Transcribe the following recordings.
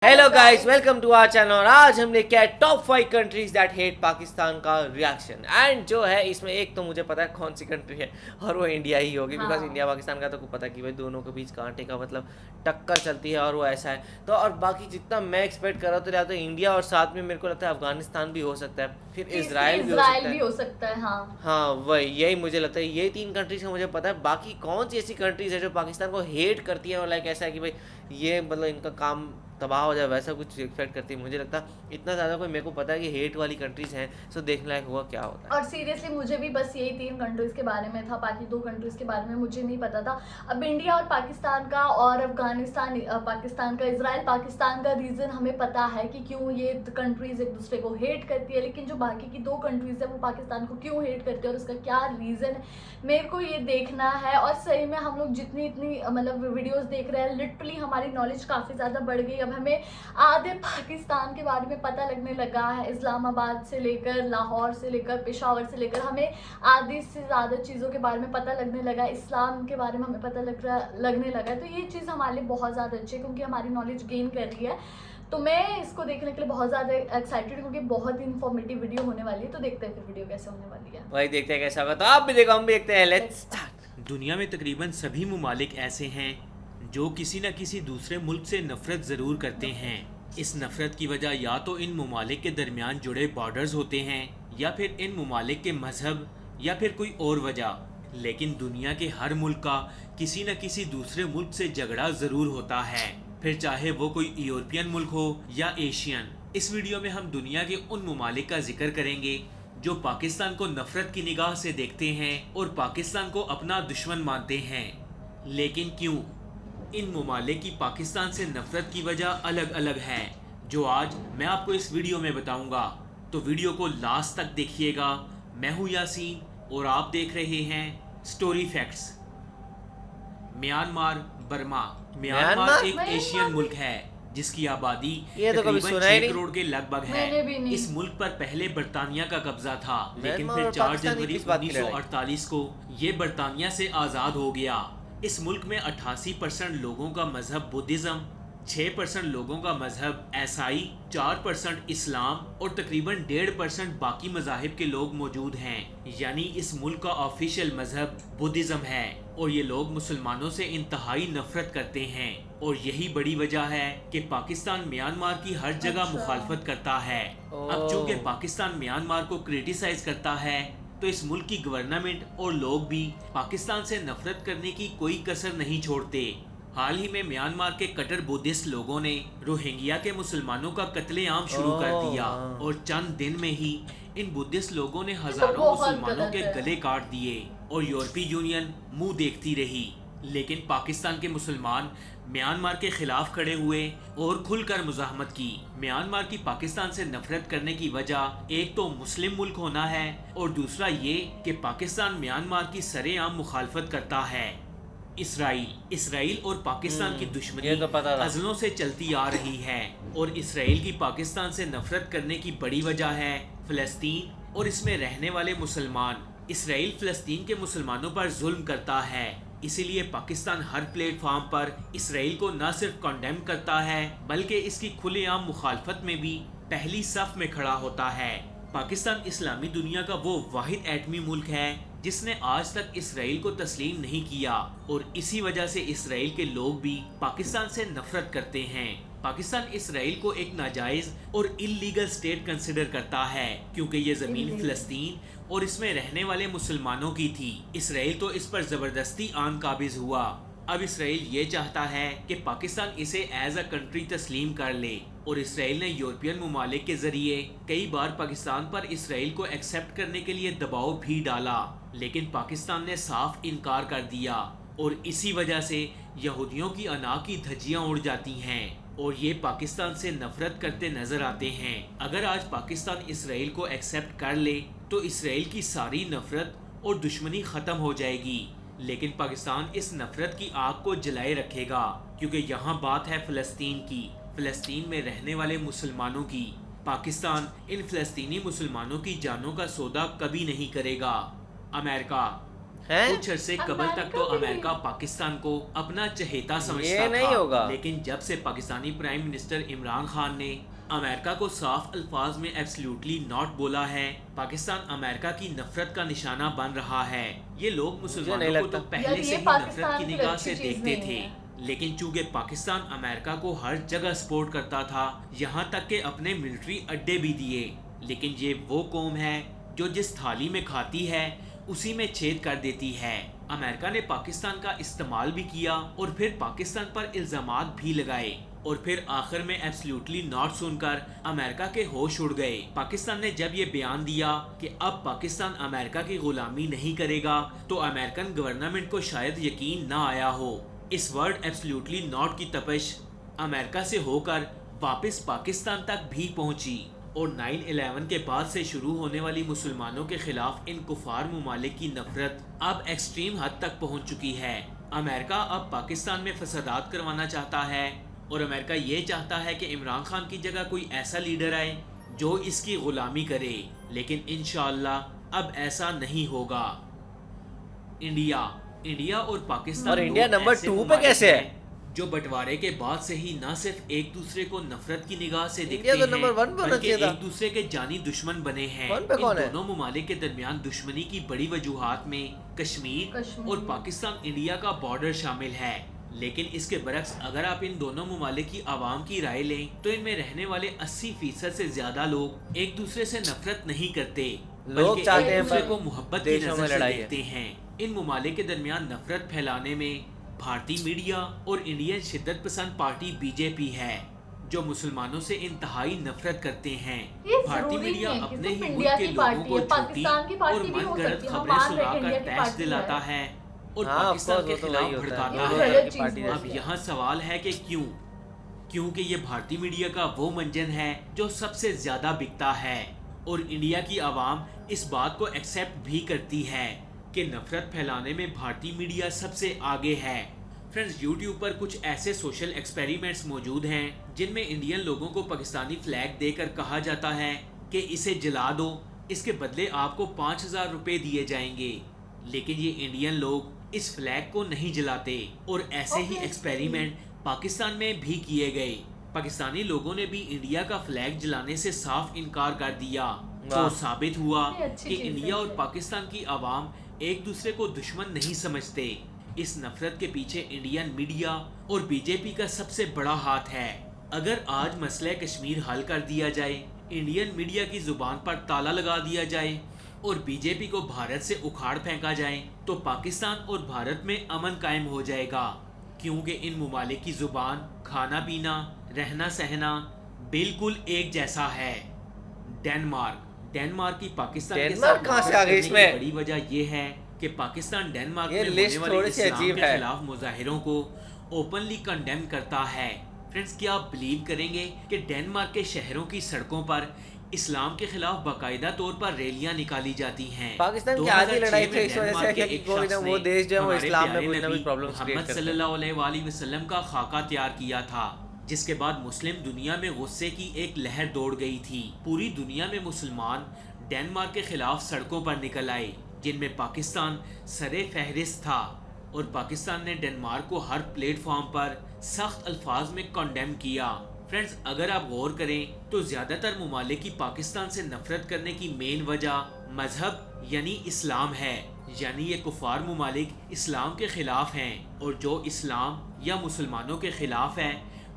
Hello guys, welcome to our channel. और आज हम लेके आए top 5 countries that hate Pakistan का रिएक्शन। एंड जो है इसमें एक तो मुझे पता है कौन सी कंट्री है, और वो इंडिया ही होगी। बिकॉज हाँ। इंडिया पाकिस्तान का तो पता कि भाई दोनों के बीच कांटे का मतलब टक्कर चलती है, और वो ऐसा है। तो और बाकी जितना मैं एक्सपेक्ट कर रहा था तो इंडिया, और साथ में मेरे को लगता है अफगानिस्तान भी हो सकता है, फिर तीसरी इसराइल भी हो इजराइल सकता भी है। हो सकता है। हाँ। हाँ वही, यही मुझे लगता है। ये तीन कंट्रीज का मुझे पता है। बाकी कौन सी ऐसी कंट्रीज है जो पाकिस्तान को हेट करती है, और लाइक ऐसा है कि भाई ये मतलब इनका काम तबाह हो जाए, वैसा कुछ एक्सपेक्ट करती है। मुझे लगता है इतना ज़्यादा कोई मेरे को पता है कि हेट वाली कंट्रीज हैं। सो देखने लायक हुआ क्या होता और है। सीरियसली मुझे भी बस यही तीन कंट्रीज के बारे में था, बाकी दो कंट्रीज के बारे में मुझे नहीं पता था। अब इंडिया और पाकिस्तान का और अफगानिस्तान पाकिस्तान का, इसराइल पाकिस्तान का रीज़न हमें पता है कि क्यों ये कंट्रीज एक दूसरे को हेट करती है। लेकिन जो बाकी की दो कंट्रीज है वो पाकिस्तान को क्यों हेट करती है और उसका क्या रीज़न है, मेरे को ये देखना है। और सही में हम लोग जितनी इतनी मतलब वीडियोस देख रहे हैं, लिटरली हमारी नॉलेज काफ़ी ज़्यादा बढ़ गई। अब हमें आधे पाकिस्तान के बारे में पता लगने लगा है। इस्लामाबाद से लेकर लाहौर से लेकर पेशावर से लेकर हमें आधी से ज़्यादा चीज़ों के बारे में पता लगने लगा है। इस्लाम के बारे में हमें पता लगने लगा है। तो ये चीज़ हमारे लिए बहुत ज़्यादा अच्छी है क्योंकि हमारी नॉलेज गेन कर रही है। तो मैं इसको देखने के लिए बहुत ज़्यादा एक्साइटेड हूँ क्योंकि बहुत इन्फॉर्मेटिव वीडियो होने वाली है। तो देखते हैं फिर वीडियो कैसे होने वाली है। वही देखते हैं कैसा होगा। तो आप भी देखो, हम भी देखते हैं। Let's Let's start। स्टार्ट। दुनिया में तकरीबन सभी ममालिक ऐसे हैं जो किसी न किसी दूसरे मुल्क से नफ़रत ज़रूर करते हैं। इस नफ़रत की वजह या तो इन ममालिक के दरमियान जुड़े बॉर्डर्स होते हैं, या फिर इन ममालिक के मज़हब, या फिर कोई और वजह। लेकिन दुनिया के हर मुल्क का किसी न किसी दूसरे मुल्क से झगड़ा ज़रूर होता है, फिर चाहे वो कोई यूरोपियन मुल्क हो या एशियन। इस वीडियो में हम दुनिया के उन ममालिक का जिक्र करेंगे जो पाकिस्तान को नफरत की निगाह से देखते हैं और पाकिस्तान को अपना दुश्मन मानते हैं। लेकिन क्यों? इन ममालिक की पाकिस्तान से नफरत की वजह अलग अलग है, जो आज मैं आपको इस वीडियो में बताऊंगा। तो वीडियो को लास्ट तक देखिएगा। मैं हूं यासीन और आप देख रहे हैं story facts. Myanmar Burma. Myanmar Myanmar? एक एशियन मुल्क है जिसकी आबादी ये तो कभी तकरीबन सुना ही 6 नहीं। करोड़ के लगभग है। मैंने भी नहीं। इस मुल्क पर पहले बरतानिया का कब्जा था, लेकिन म्यांमार फिर और 4 पाकिस्तान की जनवरी किस बात की लड़ाई? 1948 को ये बरतानिया से आज़ाद हो गया। इस मुल्क में 88% लोगों का मजहब बुद्धिज़्म, 6% लोगों का मजहब ईसाई, 4% इस्लाम और तकरीबन 1.5% बाकी मजाहिब के लोग मौजूद हैं। यानी इस मुल्क का ऑफिशियल मजहब बुद्धिज़्म है, और ये लोग मुसलमानों से इंतहाई नफरत करते हैं। और यही बड़ी वजह है कि पाकिस्तान म्यांमार की हर जगह अच्छा। मुखालफत करता है। अब ओह। चूंकि पाकिस्तान म्यांमार को क्रिटिसाइज करता है, तो इस मुल्क की गवर्नमेंट और लोग भी पाकिस्तान से नफरत करने की कोई कसर नहीं छोड़ते। हाल ही में म्यांमार के कट्टर बुद्धिस्ट लोगों ने रोहिंग्या के मुसलमानों का कत्लेआम शुरू कर ओह, दिया, हाँ। और चंद दिन में ही इन बुद्धिस्ट लोगों ने ये तो हजारों बहुत मुसलमानों गलत के है। गले काट दिए, और यूरोपीय यूनियन मुंह देखती रही। लेकिन पाकिस्तान के मुसलमान म्यांमार के खिलाफ खड़े हुए और खुलकर मुजाहमत की। म्यांमार की पाकिस्तान से नफरत करने की वजह एक तो मुस्लिम मुल्क होना है, और दूसरा ये कि पाकिस्तान म्यांमार की सरेआम मुखालफत करता है। इसराइल और पाकिस्तान की दुश्मनी ये तो पता था। अज़लों से चलती आ रही है, और इसराइल की पाकिस्तान से नफरत करने की बड़ी वजह है फ़लस्तीन और इसमें रहने वाले मुसलमान। इसराइल फ़लस्तीन के मुसलमानों पर जुल्म करता है, इसीलिए पाकिस्तान हर प्लेटफॉर्म पर इसराइल को न सिर्फ कंडेम करता है, बल्कि इसकी खुलेआम मुखालफत में भी पहली सफ में खड़ा होता है। पाकिस्तान इस्लामी दुनिया का वो वाहिद एटमी मुल्क है जिसने आज तक इसराइल को तस्लीम नहीं किया, और इसी वजह से इसराइल के लोग भी पाकिस्तान से नफरत करते हैं। पाकिस्तान इसराइल को एक नाजायज और इल्लीगल स्टेट कंसिडर करता है, क्योंकि ये जमीन Illegal। फ़लस्तीन और इसमें रहने वाले मुसलमानों की थी। इसराइल तो इस पर जबरदस्ती आन काबिज हुआ। अब इसराइल ये चाहता है कि पाकिस्तान इसे एज अ कंट्री तस्लीम कर ले, और इसराइल ने यूरोपियन ममालिक के जरिए कई बार पाकिस्तान पर इसराइल को एक्सेप्ट करने के लिए दबाव भी डाला, लेकिन पाकिस्तान ने साफ इनकार कर दिया। और इसी वजह से यहूदियों की अना की धज्जियां उड़ जाती हैं, और ये पाकिस्तान से नफरत करते नजर आते हैं। अगर आज पाकिस्तान इसराइल को एक्सेप्ट कर ले तो इसराइल की सारी नफरत और दुश्मनी ख़त्म हो जाएगी, लेकिन पाकिस्तान इस नफरत की आग को जलाए रखेगा, क्योंकि यहाँ बात है फ़लस्तीन की, फ़लस्तीन में रहने वाले मुसलमानों की। पाकिस्तान इन फ़लस्तीनी मुसलमानों की जानों का सौदा कभी नहीं करेगा। अमेरिका। हैं? कुछ अरसे कबल तक तो अमेरिका भी। अमेरिका पाकिस्तान को अपना चहेता ये समझता नहीं था, होगा। लेकिन जब से पाकिस्तानी प्राइम मिनिस्टर इमरान खान ने अमेरिका को साफ अल्फाज में एब्सोल्युटली नॉट बोला है, पाकिस्तान अमेरिका की नफरत का निशाना बन रहा है। ये लोग मुसलमानों को लगता। तो पहले यार, से ये ही पाकिस्तान नफरत की की निगाह अच्छी से चीज़ देखते नहीं थे, है। लेकिन चूंकि पाकिस्तान अमेरिका को हर जगह सपोर्ट करता था, यहाँ तक के अपने मिलिट्री अड्डे भी दिए, लेकिन ये वो कौम है जो जिस थाली में खाती है उसी में छेद कर देती है। अमेरिका ने पाकिस्तान का इस्तेमाल भी किया और फिर पाकिस्तान पर इल्जामात भी लगाए, और फिर आखिर में एब्सोल्युटली नॉट सुनकर अमेरिका के होश उड़ गए। पाकिस्तान ने जब ये बयान दिया कि अब पाकिस्तान अमेरिका की गुलामी नहीं करेगा, तो अमेरिकन गवर्नमेंट को शायद यकीन ना आया हो। इस वर्ड एब्सोल्युटली नॉट की तपिश अमेरिका से होकर वापस पाकिस्तान तक भी पहुंची, और 9/11 के बाद से शुरू होने वाली मुसलमानों के खिलाफ इन कुफार ममालिक की नफरत अब एक्सट्रीम हद तक पहुंच चुकी है। अमेरिका अब पाकिस्तान में फसादात करवाना चाहता है, और अमेरिका ये चाहता है कि इमरान खान की जगह कोई ऐसा लीडर आए जो इसकी गुलामी करे, लेकिन इंशाअल्लाह अब ऐसा नहीं होगा। इंडिया और पाकिस्तान और इंडिया दो नंबर ऐसे 2 पे ममालिक कैसे है? हैं जो बंटवारे के बाद से ही न सिर्फ एक दूसरे को नफरत की निगाह से देखते इंडिया तो हैं, नंबर 1 पे होना बल्कि चाहिए था। एक दूसरे के जानी दुश्मन बने हैं। 1 पे इन कौन है? दोनों ममालिक के दरमियान दुश्मनी की बड़ी वजूहात में कश्मीर और पाकिस्तान इंडिया का बॉर्डर शामिल है, लेकिन इसके बरक्स अगर आप इन दोनों ममालिक की आवाम की राय लें तो इनमें रहने वाले 80% से ज्यादा लोग एक दूसरे से नफरत नहीं करते, लोग बल्कि चाहते एक हैं दूसरे पर को मोहब्बत की देशों में नजर से लड़ाई है। देखते हैं। इन ममालिक के दरमियान नफरत फैलाने में भारतीय मीडिया और इंडियन शिद्दत पसंद पार्टी बीजेपी है, जो मुसलमानों से इंतहाई नफरत करते हैं। ये भारतीय जरूरी मीडिया नहीं है कि अपने सिर्फ ही इंडिया मुल्क के की लोगों पार्टी को है, झूठी पाकिस्तान की और पार्टी भी हो मनगढ़ंत सकती है। हम खबरें मान रहे हैं कि सुनाकर इंडिया की टैक्स पार्टी दिलाता है। है और हाँ, पाकिस्तान of के course, वो तो खिलाफ वही होता है। भड़काता ये है। गलत चीज़ पार्टी है। अब यहाँ सवाल है कि क्योंकि ये भारतीय मीडिया का वो मंजन है जो सबसे ज्यादा बिकता है, और इंडिया की आवाम इस बात को एक्सेप्ट भी करती है कि नफरत फैलाने में भारतीय मीडिया सबसे आगे है। फ्रेंड्स, यूट्यूब पर कुछ ऐसे सोशल एक्सपेरिमेंट्स मौजूद हैं जिनमें इंडियन लोगों को पाकिस्तानी फ्लैग देकर कहा जाता है कि इसे जला दो, इसके बदले आपको 5,000 रुपए दिए जाएंगे, लेकिन ये इंडियन लोग इस फ्लैग को नहीं जलाते। और ऐसे ही एक्सपेरिमेंट पाकिस्तान में भी किए गए। पाकिस्तानी लोगों ने भी इंडिया का फ्लैग जलाने से साफ इनकार कर दिया, तो साबित हुआ ये अच्छी कि चीज़ इंडिया है और ये। पाकिस्तान की आवाम एक दूसरे को दुश्मन नहीं समझते। इस नफरत के पीछे इंडियन मीडिया और बीजेपी का सबसे बड़ा हाथ है। अगर आज मसले कश्मीर हल कर दिया जाए, इंडियन मीडिया की जुबान पर ताला लगा दिया जाए और बीजेपी को भारत से उखाड़ फेंका जाए, तो पाकिस्तान और भारत में अमन कायम हो जाएगा, क्योंकि इन ममालिक की जुबान, खाना पीना, रहना सहना बिल्कुल एक जैसा है। डेनमार्क की पाकिस्तान के डेनमार्क साथ कहाँ से नफरत आ गई करने की इसमें? बड़ी वजह यह है कि पाकिस्तान डेनमार्क ये में लिस्ट होने वाले थोड़ी सी इस्लाम अजीब के है। खिलाफ मुजाहिरों को ओपनली कंडेम करता है। फ्रेंड्स, क्या आप बिलीव करेंगे कि डेनमार्क के शहरों की सड़कों पर इस्लाम के खिलाफ बाकायदा तौर पर रैलियां निकाली जाती हैं। पाकिस्तान की आधी 2006 लड़ाई तो में इस वजह से डेनमार्क है के कि एक कोई ना शख्स वो ने देश जो है वो हमारे इस्लाम में प्यारे कोई ना कोई नबी प्रॉब्लम्स क्रिएट मोहम्मद करते हैं। सल्लल्लाहु अलैहि वसल्लम का खाका तैयार किया था, जिसके बाद मुस्लिम दुनिया में गुस्से की एक लहर दौड़ गई थी। पूरी दुनिया में मुसलमान डेनमार्क के खिलाफ सड़कों पर निकल आए, जिनमें पाकिस्तान सरे फहरिस्त था, और पाकिस्तान ने डेनमार्क को हर प्लेटफॉर्म पर सख्त अल्फाज में कंडेम किया। फ्रेंड्स, अगर आप गौर करें तो ज्यादातर ममालिक की पाकिस्तान से नफरत करने की मेन वजह मजहब यानी इस्लाम है, यानी ये कुफार ममालिक इस्लाम के खिलाफ हैं, और जो इस्लाम या मुसलमानों के खिलाफ है,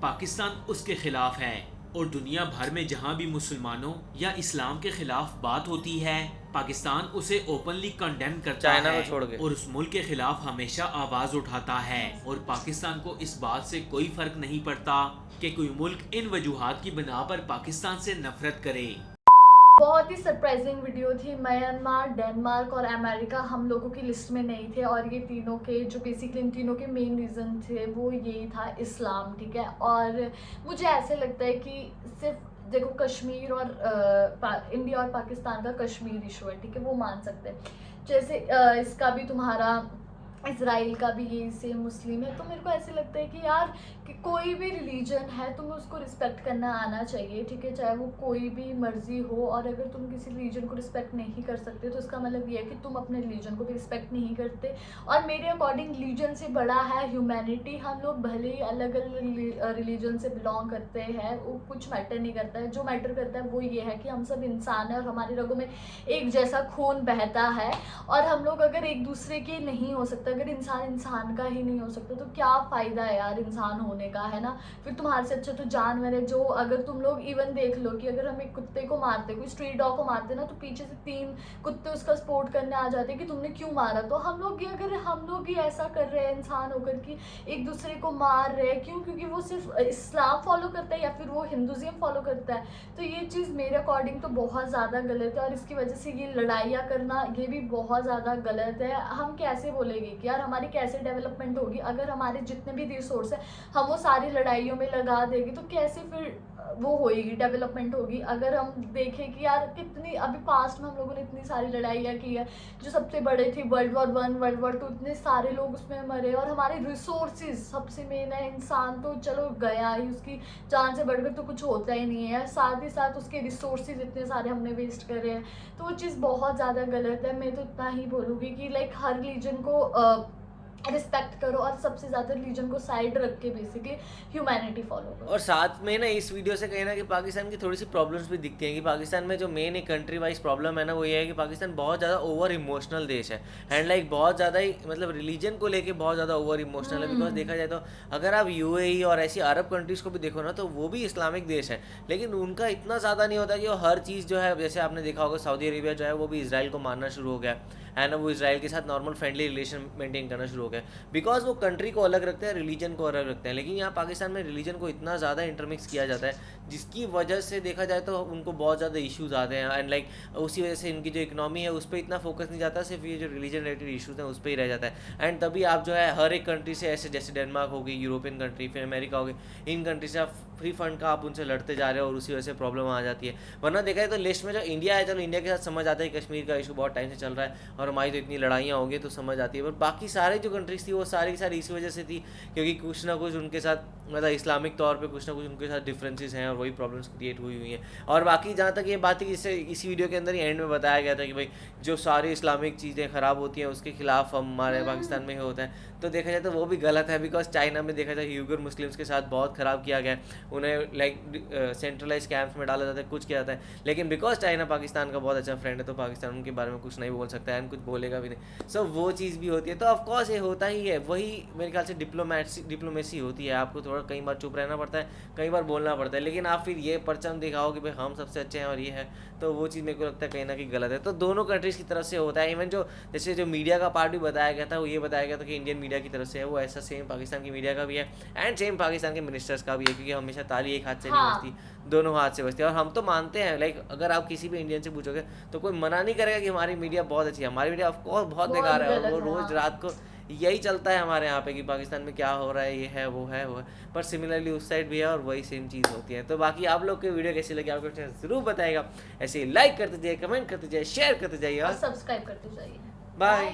पाकिस्तान उसके खिलाफ है। और दुनिया भर में जहाँ भी मुसलमानों या इस्लाम के खिलाफ बात होती है, पाकिस्तान उसे ओपनली कंडेम करता चाइना है को छोड़ के। और उस मुल्क के खिलाफ हमेशा आवाज उठाता है। और पाकिस्तान को इस बात से कोई फर्क नहीं पड़ता कि कोई मुल्क इन वजूहात की बिना पर पाकिस्तान से नफरत करे। बहुत ही सरप्राइजिंग वीडियो थी। म्यांमार, डेनमार्क और अमेरिका हम लोगों की लिस्ट में नहीं थे, और ये तीनों के जो बेसिकली इन तीनों के मेन रीज़न थे वो यही था, इस्लाम, ठीक है। और मुझे ऐसे लगता है कि सिर्फ देखो कश्मीर और इंडिया और पाकिस्तान का कश्मीर इशू है, ठीक है, वो मान सकते हैं। जैसे इसका भी तुम्हारा इसराइल का भी यही सेम मुस्लिम है। तो मेरे को ऐसे लगता है कि यार कि कोई भी रिलीजन है तुम्हें उसको रिस्पेक्ट करना आना चाहिए, ठीक है, चाहे वो कोई भी मर्जी हो। और अगर तुम किसी रिलीजन को रिस्पेक्ट नहीं कर सकते तो इसका मतलब ये है कि तुम अपने रिलीजन को भी रिस्पेक्ट नहीं करते। और मेरे अकॉर्डिंग रिलीजन से बड़ा है ह्यूमैनिटी। हम लोग भले ही अलग अलग रिलीजन से बिलोंग करते हैं, वो कुछ मैटर नहीं करता है। जो मैटर करता है वो ये है कि हम सब इंसान हैं और हमारी रगों में एक जैसा खून बहता है। और हम लोग अगर एक दूसरे के नहीं हो सकते, अगर इंसान इंसान का ही नहीं हो सकता तो क्या फ़ायदा है यार इंसान होने का, है ना। फिर तुम्हारे से अच्छा तो जानवर है जो, अगर तुम लोग इवन देख लो कि अगर हम एक कुत्ते को मारते, कोई स्ट्रीट डॉग को मारते ना, तो पीछे से 3 कुत्ते उसका सपोर्ट करने आ जाते कि तुमने क्यों मारा। तो हम लोग ये, अगर हम लोग ही ऐसा कर रहे हैं इंसान होकर कि एक दूसरे को मार रहे हैं, क्यों? क्योंकि वो सिर्फ इस्लाम फॉलो करता है या फिर वो हिंदुज़म फॉलो करता है। तो ये चीज़ मेरे अकॉर्डिंग तो बहुत ज़्यादा गलत है। और इसकी वजह से ये लड़ाइयाँ करना ये भी बहुत ज़्यादा गलत है। हम कैसे बोलेंगे कि यार हमारी कैसे डेवलपमेंट होगी अगर हमारे जितने भी रिसोर्स है हम वो सारी लड़ाइयों में लगा देंगे, तो कैसे फिर वो होगी डेवलपमेंट होगी। अगर हम देखें कि यार कितनी अभी पास्ट में हम लोगों ने इतनी सारी लड़ाइयाँ की है, जो सबसे बड़े थी World War I, World War II, इतने सारे लोग उसमें मरे। और हमारे रिसोर्सेज सबसे मेन है, इंसान तो चलो गया ही, उसकी जान से बढ़कर तो कुछ होता ही नहीं है, साथ ही साथ उसके रिसोर्सेज इतने सारे हमने वेस्ट करे हैं। तो वो चीज़ बहुत ज़्यादा गलत है। मैं तो इतना ही बोलूँगी कि लाइक हर रिलीजन को रिस्पेक्ट करो और सबसे ज़्यादा रिलीजन को साइड रख के बेसिकली ह्यूमैनिटी फॉलो करो। और साथ में ना इस वीडियो से कहीं ना कि पाकिस्तान की थोड़ी सी प्रॉब्लम्स भी दिखती हैं कि पाकिस्तान में जो मेन एक कंट्री वाइज प्रॉब्लम है ना, वो ये है कि पाकिस्तान बहुत ज़्यादा ओवर इमोशनल देश है। एंड लाइक बहुत ज़्यादा ही मतलब रिलीजन को लेके बहुत ज़्यादा ओवर इमोशनल है। बिकॉज देखा जाए तो अगर आप यूएई और ऐसी अरब कंट्रीज़ को भी देखो ना, तो वो भी इस्लामिक देश है, लेकिन उनका इतना ज़्यादा नहीं होता कि वो हर चीज़ जो है, जैसे आपने देखा होगा सऊदी अरेबिया जो है वो भी इसराइल को मानना शुरू हो गया है ना, वो इसराइल के साथ नॉर्मल फ्रेंडली रिलेशन मेंटेन करना शुरू हो गया, बिकॉज वो कंट्री को अलग रखते हैं, रिलीजन को अलग रखते हैं। लेकिन यहाँ पाकिस्तान में रिलीजन को इतना ज़्यादा इंटरमिक्स किया जाता है, जिसकी वजह से देखा जाए तो उनको बहुत ज़्यादा इश्यूज आते हैं। एंड लाइक उसी वजह से इनकी जो इकनॉमी है उस पर इतना फोकस नहीं जाता, सिर्फ ये जो रिलीजन रिलेटेड इशूज़ हैं उस पर ही रह जाता है। एंड तभी आप जो है हर एक कंट्री से ऐसे, जैसे डेनमार्क हो गई, यूरोपियन कंट्री, फिर अमेरिका हो गई, इन कंट्री से आप फ्री फंड का आप उनसे लड़ते जा रहे हो और उसी वजह से प्रॉब्लम आ जाती है। वरना देखा जाए तो लिस्ट में जो इंडिया है, चलो इंडिया के साथ समझ आता है, कश्मीर का इशू बहुत टाइम से चल रहा है और हमारी तो इतनी लड़ाइयाँ होंगी तो समझ आती है। पर बाकी सारे जो कंट्रीज थी वो सारी की सारी इसी वजह से थी क्योंकि कुछ ना कुछ उनके साथ मतलब इस्लामिक तौर पे कुछ ना कुछ उनके साथ डिफरेंसेस हैं और वही प्रॉब्लम्स क्रिएट हुई हैं। और बाकी जहाँ तक ये बात है, इससे इसी वीडियो के अंदर ही एंड में बताया गया था कि भाई जो सारी इस्लामिक चीज़ें ख़राब होती हैं उसके खिलाफ हमारे पाकिस्तान में ही होता है। तो देखा जाए तो वो भी गलत है, बिकॉज चाइना में देखा जाए यूगर मुस्लिम्स के साथ बहुत ख़राब किया गया है, उन्हें लाइक सेंट्रलाइज कैंप्स में डाला जाता है, कुछ किया जाता है। लेकिन बिकॉज चाइना पाकिस्तान का बहुत अच्छा फ्रेंड है तो पाकिस्तान उनके बारे में कुछ नहीं बोल सकता है एंड कुछ बोलेगा भी नहीं। सो वो चीज़ भी होती है। तो ऑफकोर्स ये होता ही है, वही मेरे ख्याल से डिप्लोमेसी होती है। आपको थोड़ा कई बार चुप रहना पड़ता है, कई बार बोलना पड़ता है, लेकिन आप फिर ये परचम दिखाओ कि भाई हम सबसे अच्छे हैं और ये है, तो वो चीज़ मेरे को लगता है कहीं ना कहीं गलत है। तो दोनों कंट्रीज़ की तरफ से होता है। इवन जो जैसे जो मीडिया का पार्ट भी बताया गया था, वो ये बताया गया था कि इंडियन मीडिया की तरफ से है, वो ऐसा सेम पाकिस्तान की मीडिया का भी है एंड सेम पाकिस्तान के मिनिस्टर्स का भी है, क्योंकि हमेशा ताली एक हाथ से नहीं हाँ। बजती, दोनों हाथ से बजती है। और हम तो मानते हैं, लाइक अगर आप किसी भी इंडियन से पूछोगे तो कोई मना नहीं करेगा कि हमारी मीडिया बहुत अच्छी है। हमारी मीडिया ऑफकोर्स बहुत बेकार है और गलत वो है, रोज़ हाँ। रात को यही चलता है हमारे यहाँ पे कि पाकिस्तान में क्या हो रहा है, ये है वो है वो है, पर सिमिलरली उस साइड भी है और वही सेम चीज़ होती है। तो बाकी आप लोग के वीडियो कैसी लगी आपको ज़रूर बताइएगा, ऐसे लाइक करते जाइए, कमेंट करते जाइए, शेयर करते जाइए और और सब्सक्राइब करते जाइए। बाय।